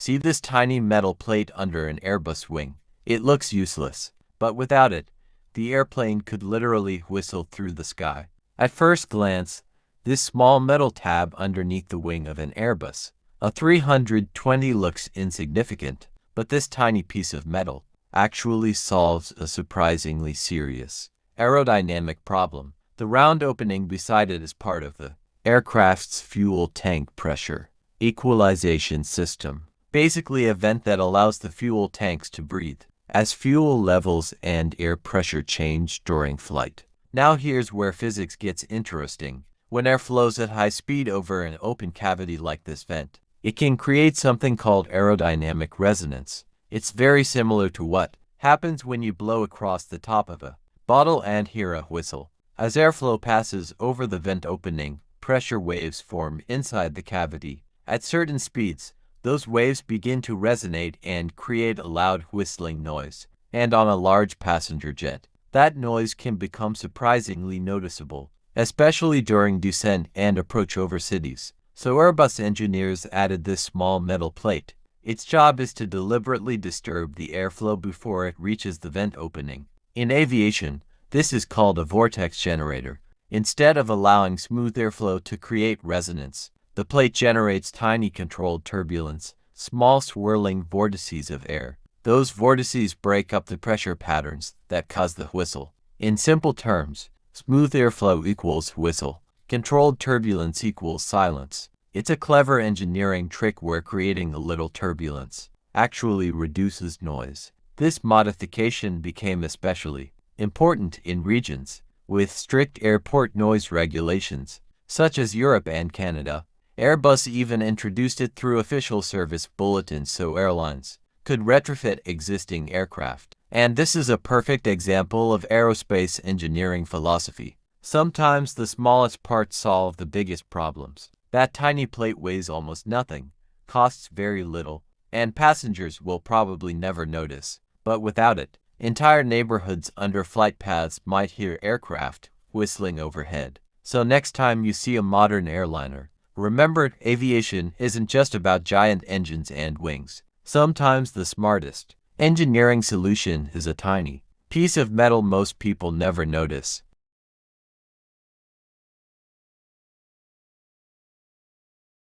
See this tiny metal plate under an Airbus wing? It looks useless, but without it, the airplane could literally whistle through the sky. At first glance, this small metal tab underneath the wing of an Airbus A320 looks insignificant, but this tiny piece of metal actually solves a surprisingly serious aerodynamic problem. The round opening beside it is part of the aircraft's fuel tank pressure equalization system, basically a vent that allows the fuel tanks to breathe as fuel levels and air pressure change during flight. Now here's where physics gets interesting. When air flows at high speed over an open cavity like this vent, it can create something called aerodynamic resonance. It's very similar to what happens when you blow across the top of a bottle and hear a whistle. As airflow passes over the vent opening, pressure waves form inside the cavity. At certain speeds, those waves begin to resonate and create a loud whistling noise. And on a large passenger jet, that noise can become surprisingly noticeable, especially during descent and approach over cities. So Airbus engineers added this small metal plate. Its job is to deliberately disturb the airflow before it reaches the vent opening. In aviation, this is called a vortex generator. Instead of allowing smooth airflow to create resonance, the plate generates tiny controlled turbulence, small swirling vortices of air. Those vortices break up the pressure patterns that cause the whistle. In simple terms, smooth airflow equals whistle. Controlled turbulence equals silence. It's a clever engineering trick where creating a little turbulence actually reduces noise. This modification became especially important in regions with strict airport noise regulations, such as Europe and Canada. Airbus even introduced it through official service bulletins so airlines could retrofit existing aircraft. And this is a perfect example of aerospace engineering philosophy. Sometimes the smallest parts solve the biggest problems. That tiny plate weighs almost nothing, costs very little, and passengers will probably never notice. But without it, entire neighborhoods under flight paths might hear aircraft whistling overhead. So next time you see a modern airliner, remember, aviation isn't just about giant engines and wings. Sometimes the smartest engineering solution is a tiny piece of metal most people never notice.